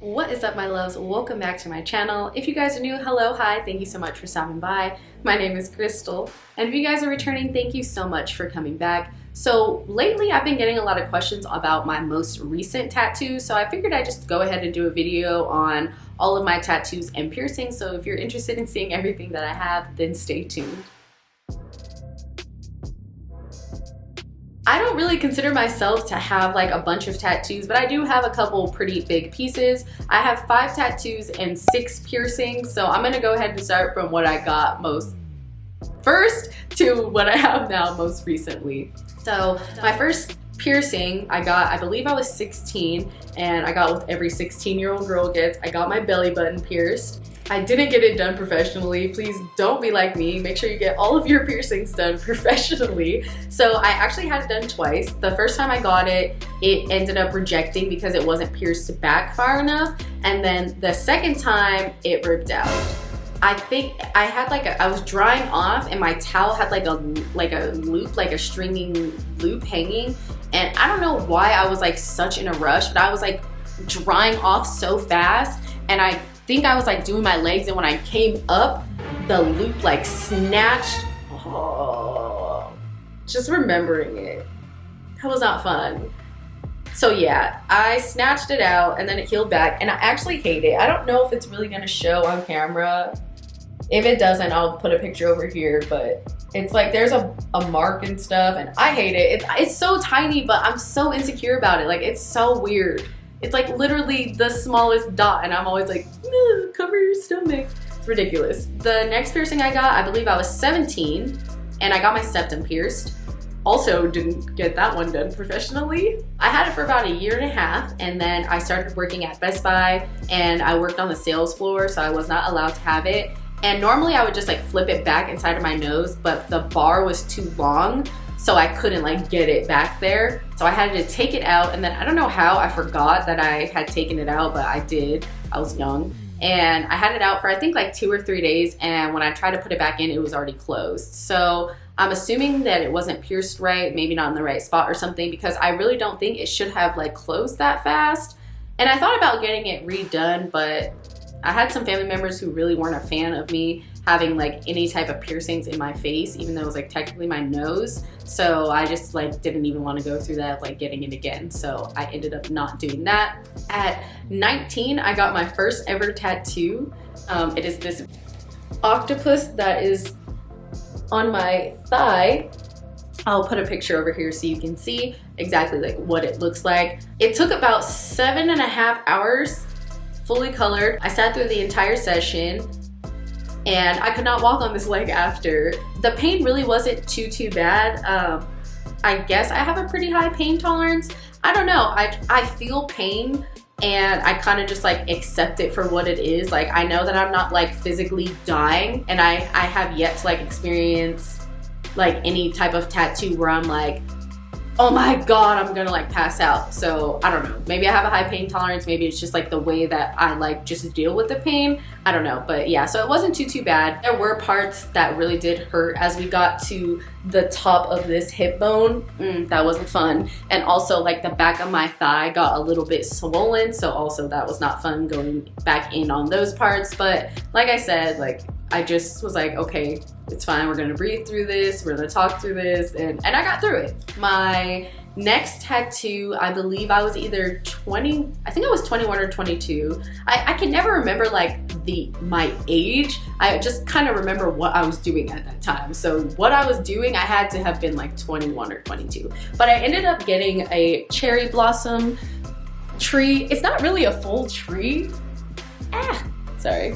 What is up, my loves? Welcome back to my channel. If you guys are new, hello, hi, thank you so much for stopping by. My name is Crystal, and if you guys are returning, thank you so much for coming back. So lately I've been getting a lot of questions about my most recent tattoos, so I figured I'd just go ahead and do a video on all of my tattoos and piercings. So if you're interested in seeing everything that I have, then stay tuned. I don't really consider myself to have like a bunch of tattoos, but I do have a couple pretty big pieces. I have 5 tattoos and 6 piercings, so I'm gonna go ahead and start from what I got most first to what I have now most recently. So my first piercing I got, I believe I was 16, and I got what every 16-year-old girl gets. I got my belly button pierced. I didn't get it done professionally. Please don't be like me. Make sure you get all of your piercings done professionally. So I actually had it done twice. The first time I got it, it ended up rejecting because it wasn't pierced back far enough. And then the second time, it ripped out. I think I had I was drying off and my towel had like a loop, like a stringing loop hanging. And I don't know why I was like such in a rush, but I was like drying off so fast, and I think I was like doing my legs, and when I came up, the loop like snatched. Oh, just remembering it, that was not fun. So yeah, I snatched it out and then it healed back, and I actually hate it. I don't know if it's really gonna show on camera. If it doesn't, I'll put a picture over here, but it's like there's a mark and stuff, and I hate it. It's so tiny, but I'm so insecure about it. Like, it's so weird. It's like literally the smallest dot, and I'm always like, cover your stomach. It's ridiculous. The next piercing I got, I believe I was 17, and I got my septum pierced. Also didn't get that one done professionally. I had it for about 1.5 years, and then I started working at Best Buy, and I worked on the sales floor, so I was not allowed to have it. And normally I would just like flip it back inside of my nose, but the bar was too long, so I couldn't like get it back there. So I had to take it out, and then I don't know how I forgot that I had taken it out, but I did. I was young. And I had it out for I think like 2 or 3 days, and when I tried to put it back in, it was already closed. So I'm assuming that it wasn't pierced right, maybe not in the right spot or something, because I really don't think it should have like closed that fast. And I thought about getting it redone, but I had some family members who really weren't a fan of me having like any type of piercings in my face, even though it was like technically my nose. So I just like didn't even want to go through that, like getting it again. So I ended up not doing that. At 19, I got my first ever tattoo. It is this octopus that is on my thigh. I'll put a picture over here so you can see exactly like what it looks like. It took about 7.5 hours, fully colored. I sat through the entire session, and I could not walk on this leg after. The pain really wasn't too bad. I guess I have a pretty high pain tolerance. I don't know, I feel pain, and I kind of just like accept it for what it is. Like, I know that I'm not like physically dying, and I have yet to like experience like any type of tattoo where I'm like, oh my God, I'm gonna like pass out. So I don't know, maybe I have a high pain tolerance, maybe it's just like the way that I like just deal with the pain. I don't know, but yeah, so it wasn't too bad. There were parts that really did hurt as we got to the top of this hip bone. That wasn't fun. And also like the back of my thigh got a little bit swollen, so also that was not fun going back in on those parts. But like I said, like I just was like, okay, it's fine, we're gonna breathe through this, we're gonna talk through this, and I got through it. My next tattoo, I believe I was either 20, I think I was 21 or 22. I can never remember like my age. I just kind of remember what I was doing at that time. So what I was doing, I had to have been like 21 or 22. But I ended up getting a cherry blossom tree. It's not really a full tree. Sorry.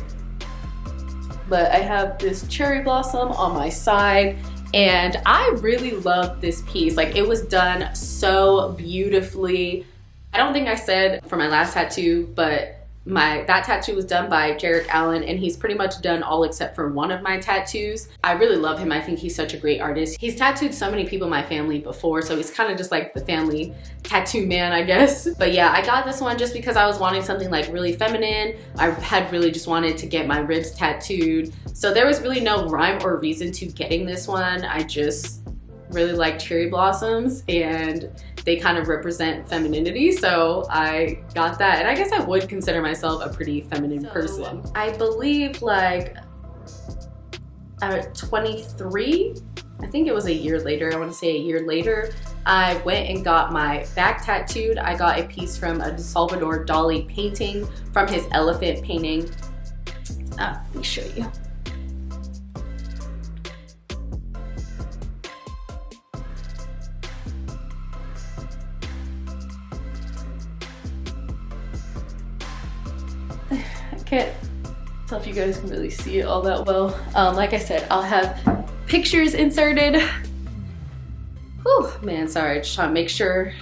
But I have this cherry blossom on my side, and I really love this piece. Like, it was done so beautifully. I don't think I said for my last tattoo, but that tattoo was done by Jarek Allen, and he's pretty much done all except for one of my tattoos. I really love him. I think he's such a great artist. He's tattooed so many people in my family before, so he's kind of just like the family tattoo man, I guess. But yeah, I got this one just because I was wanting something like really feminine. I had really just wanted to get my ribs tattooed, so there was really no rhyme or reason to getting this one. I just really like cherry blossoms and they kind of represent femininity, so I got that. And I guess I would consider myself a pretty feminine person. I believe like at 23, I think it was a year later, I want to say a year later, I went and got my back tattooed. I got a piece from a Salvador Dali painting from his elephant painting. Let me show you. I can't tell if you guys can really see it all that well. Like I said, I'll have pictures inserted. Whew, man, sorry, just trying to make sure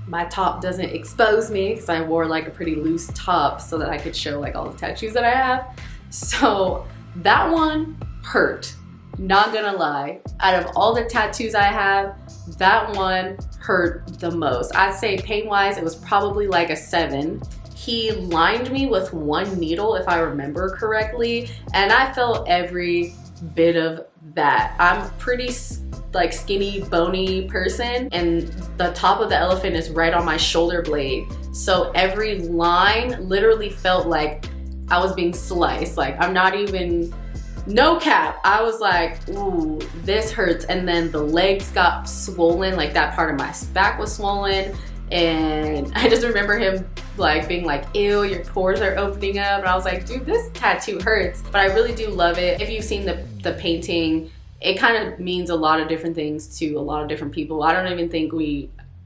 my top doesn't expose me because I wore like a pretty loose top so that I could show like all the tattoos that I have. So that one hurt, not gonna lie. Out of all the tattoos I have, that one hurt the most. I'd say pain-wise, it was probably like a 7. He lined me with 1 needle, if I remember correctly, and I felt every bit of that. I'm pretty like skinny, bony person, and the top of the elephant is right on my shoulder blade. So every line literally felt like I was being sliced. Like, I'm not even, no cap. I was like, ooh, this hurts. And then the legs got swollen, like that part of my back was swollen. And I just remember him like being like, ew, your pores are opening up. And I was like, dude, this tattoo hurts. But I really do love it. If you've seen the painting, it kind of means a lot of different things to a lot of different people. I don't even think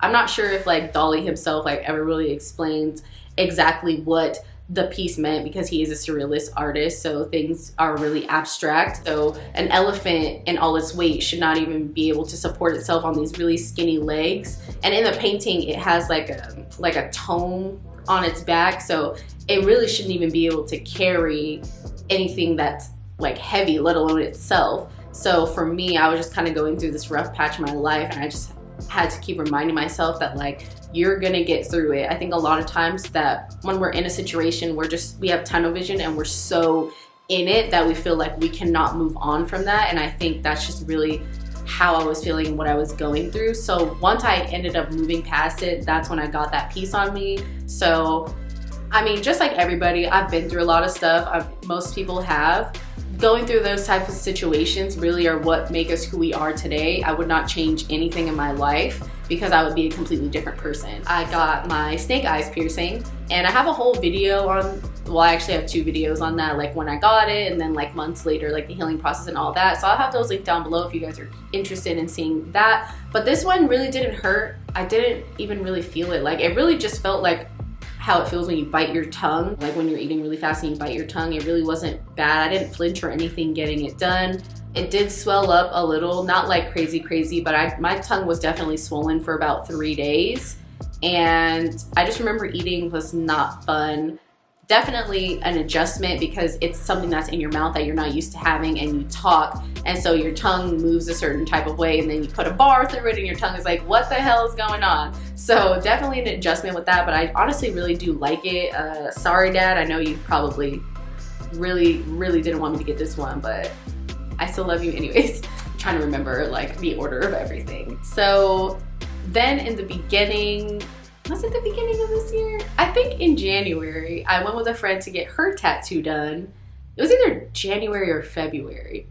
I'm not sure if like Dali himself like ever really explained exactly what the piece meant, because he is a surrealist artist, so things are really abstract. So an elephant in all its weight should not even be able to support itself on these really skinny legs. And in the painting, it has like a tone on its back, so it really shouldn't even be able to carry anything that's like heavy, let alone itself. So for me, I was just kind of going through this rough patch of my life, and I just had to keep reminding myself that like, you're gonna get through it. I think a lot of times that when we're in a situation, we have tunnel vision and we're so in it that we feel like we cannot move on from that. And I think that's just really how I was feeling and what I was going through. So once I ended up moving past it, that's when I got that piece on me. So, I mean, just like everybody, I've been through a lot of stuff. Most people have. Going through those types of situations really are what make us who we are today. I would not change anything in my life because I would be a completely different person. I got my snake eyes piercing, and I have a whole video on, well, I actually have 2 videos on that, like when I got it and then like months later, like the healing process and all that. So I'll have those linked down below if you guys are interested in seeing that. But this one really didn't hurt. I didn't even really feel it. Like, it really just felt like how it feels when you bite your tongue, like when you're eating really fast and you bite your tongue. It really wasn't bad. I didn't flinch or anything getting it done. It did swell up a little, not like crazy, but my tongue was definitely swollen for about 3 days. And I just remember eating was not fun. Definitely an adjustment because it's something that's in your mouth that you're not used to having, and you talk, and so your tongue moves a certain type of way, and then you put a bar through it and your tongue is like, what the hell is going on? So definitely an adjustment with that, but I honestly really do like it. Sorry, Dad, I know you probably really didn't want me to get this one, but I still love you anyways. I'm trying to remember like the order of everything. So then in the beginning, was it the beginning of this year? I think in January, I went with a friend to get her tattoo done. It was either January or February.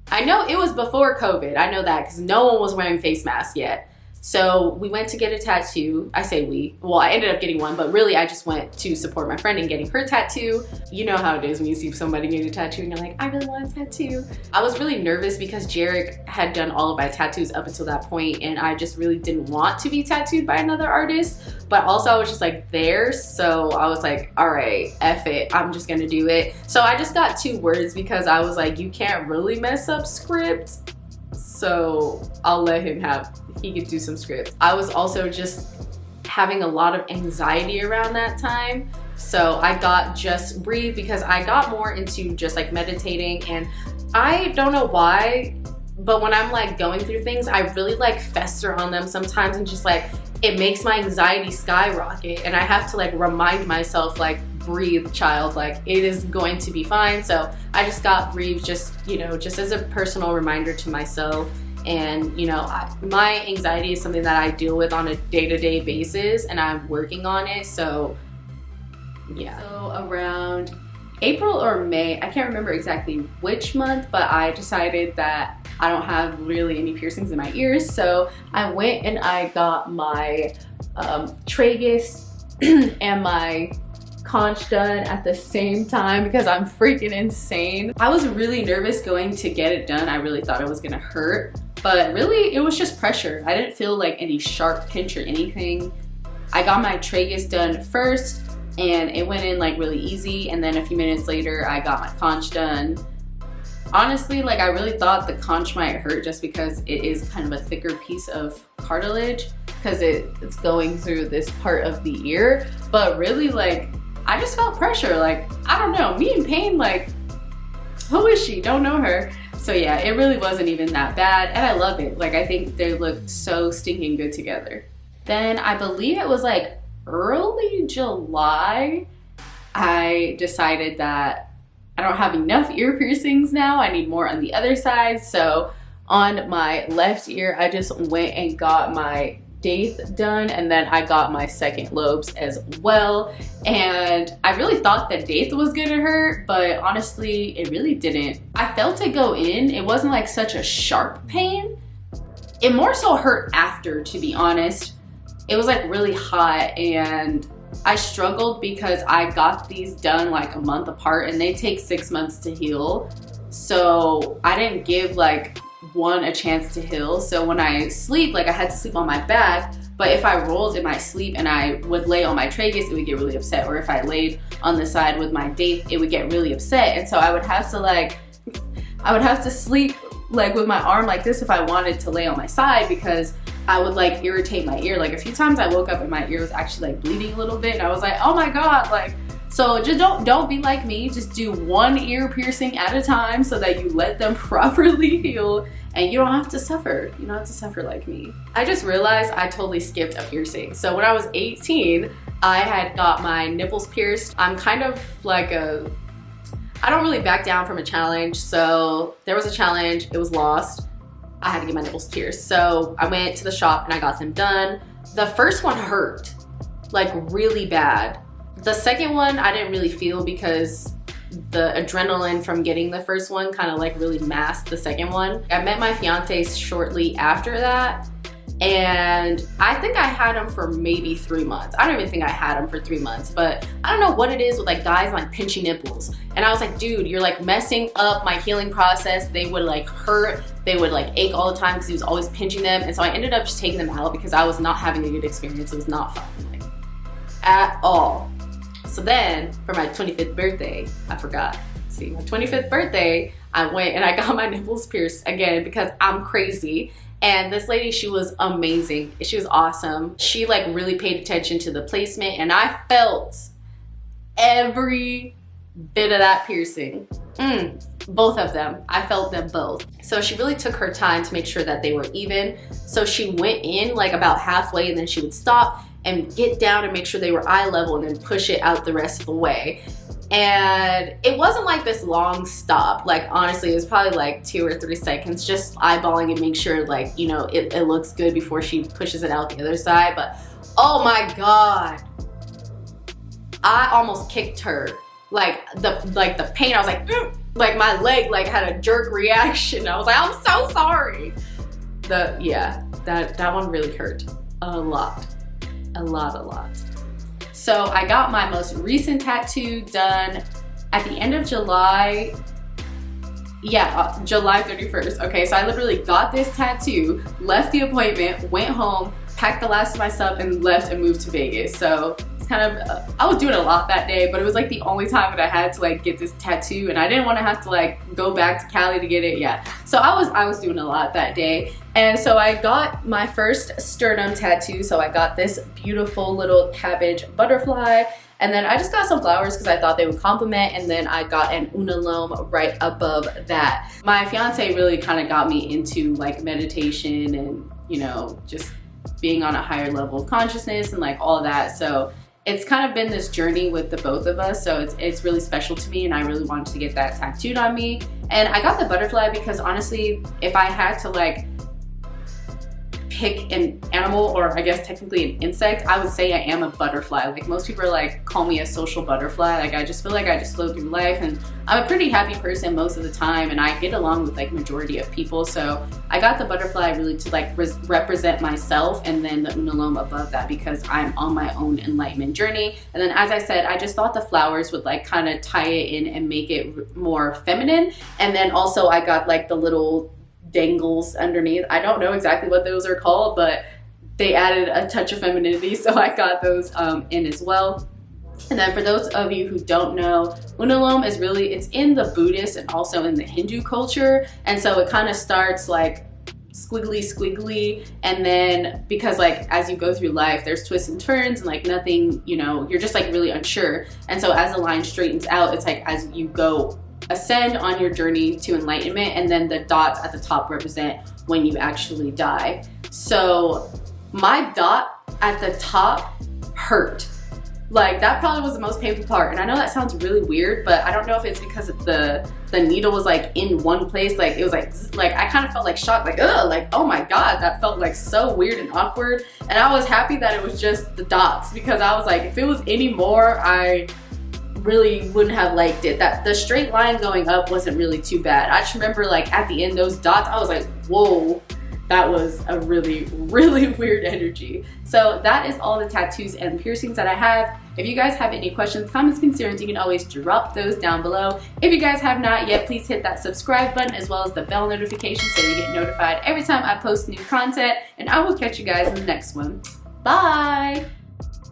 I know it was before COVID. I know that because no one was wearing face masks yet. So we went to get a tattoo. I say we. Well, I ended up getting one, but really I just went to support my friend in getting her tattoo. You know how it is when you see somebody getting a tattoo and you're like, I really want a tattoo. I was really nervous because Jarek had done all of my tattoos up until that point, and I just really didn't want to be tattooed by another artist. But also I was just like there, so I was like, all right, F it, I'm just gonna do it. So I just got 2 words because I was like, you can't really mess up script. So I'll let him he could do some scripts. I was also just having a lot of anxiety around that time. So I got Just Breathe because I got more into just like meditating, and I don't know why, but when I'm like going through things, I really like fester on them sometimes, and just like it makes my anxiety skyrocket, and I have to like remind myself like, breathe, child, like it is going to be fine. So I just got Breathe just, you know, just as a personal reminder to myself. And you know, my anxiety is something that I deal with on a day-to-day basis, and I'm working on it. So yeah. So around April or May, I can't remember exactly which month, but I decided that I don't have really any piercings in my ears. So I went and I got my tragus and my conch done at the same time because I'm freaking insane. I was really nervous going to get it done. I really thought it was gonna hurt, but really it was just pressure. I didn't feel like any sharp pinch or anything. I got my tragus done first and it went in like really easy, and then a few minutes later I got my conch done. Honestly, like I really thought the conch might hurt just because it is kind of a thicker piece of cartilage because it's going through this part of the ear, but really like I just felt pressure. Like, I don't know, me in pain, like, who is she? Don't know her. So yeah, it really wasn't even that bad, and I love it. Like, I think they look so stinking good together. Then I believe it was like early July, I decided that I don't have enough ear piercings now. I need more on the other side. So on my left ear, I just went and got my Daith done, and then I got my second lobes as well. And I really thought that Daith was gonna hurt, but honestly, it really didn't. I felt it go in. It wasn't like such a sharp pain. It more so hurt after, to be honest. It was like really hot, and I struggled because I got these done like a month apart, and they take 6 months to heal. So I didn't give like one a chance to heal. So when I sleep, like I had to sleep on my back, but if I rolled in my sleep and I would lay on my tragus, it would get really upset. Or if I laid on the side with my Daith, it would get really upset. And so I would have to sleep like with my arm like this if I wanted to lay on my side, because I would like irritate my ear. Like a few times I woke up and my ear was actually like bleeding a little bit, and I was like, oh my God, like, so just don't be like me. Just do one ear piercing at a time so that you let them properly heal and you don't have to suffer. You don't have to suffer like me. I just realized I totally skipped a piercing. So when I was 18, I had got my nipples pierced. I'm kind of like I don't really back down from a challenge. So there was a challenge, it was lost. I had to get my nipples pierced. So I went to the shop and I got them done. The first one hurt, like really bad. The second one I didn't really feel because the adrenaline from getting the first one kind of like really masked the second one. I met my fiance shortly after that, and I think I had him for maybe 3 months. I don't even think I had him for 3 months, but I don't know what it is with like guys like pinchy nipples. And I was like, dude, you're like messing up my healing process. They would like hurt, they would like ache all the time because he was always pinching them. And so I ended up just taking them out because I was not having a good experience. It was not fun, like, at all. So then for my 25th birthday, I forgot. See, my 25th birthday, I went and I got my nipples pierced again because I'm crazy. And this lady, she was amazing. She was awesome. She like really paid attention to the placement, and I felt every bit of that piercing. Both of them. I felt them both. So she really took her time to make sure that they were even. So she went in like about halfway, and then she would stop and get down and make sure they were eye level, and then push it out the rest of the way. And it wasn't like this long stop. Like honestly, it was probably like 2 or 3 seconds, just eyeballing and make sure like, you know, it looks good before she pushes it out the other side. But oh my God, I almost kicked her. Like the pain, I was like, like my leg like had a jerk reaction. I was like, I'm so sorry. That one really hurt a lot. A lot. So I got my most recent tattoo done at the end of July. Yeah, July 31st. Okay, so I literally got this tattoo, left the appointment, went home, packed the last of my stuff, and left and moved to Vegas. So it's kind of, I was doing a lot that day, but it was like the only time that I had to like get this tattoo, and I didn't want to have to like go back to Cali to get it. Yeah, so I was doing a lot that day. And so I got my first sternum tattoo. So I got this beautiful little cabbage butterfly, and then I just got some flowers because I thought they would complement, and then I got an unalome right above that. My fiance really kind of got me into like meditation and, you know, just being on a higher level of consciousness and like all of that. So it's kind of been this journey with the both of us. So it's really special to me, and I really wanted to get that tattooed on me. And I got the butterfly because honestly, if I had to like pick an animal, or I guess technically an insect, I would say I am a butterfly. Like most people are like, call me a social butterfly. Like I just feel like I just flow through life, and I'm a pretty happy person most of the time, and I get along with like majority of people. So I got the butterfly really to like represent myself, and then the unalome above that because I'm on my own enlightenment journey. And then as I said, I just thought the flowers would like kind of tie it in and make it more feminine. And then also I got like the little dangles underneath. I don't know exactly what those are called, but they added a touch of femininity, so I got those in as well. And then for those of you who don't know, unalome is really, it's in the Buddhist and also in the Hindu culture, and so it kind of starts like squiggly, and then because like as you go through life there's twists and turns and like nothing, you know, you're just like really unsure, and so as the line straightens out, it's like as you go ascend on your journey to enlightenment, and then the dots at the top represent when you actually die. So my dot at the top hurt. Like that probably was the most painful part, and I know that sounds really weird, but I don't know if it's because the needle was like in one place, like it was like I kind of felt like shocked, like ugh, like oh my god, that felt like so weird and awkward. And I was happy that it was just the dots, because I was like, if it was any more, I really wouldn't have liked it. That the straight line going up wasn't really too bad. I just remember like at the end, those dots, I was like, whoa, that was a really weird energy. So that is all the tattoos and piercings that I have. If you guys have any questions, comments, concerns, you can always drop those down below. If you guys have not yet, please hit that subscribe button as well as the bell notification so you get notified every time I post new content, and I will catch you guys in the next one. Bye!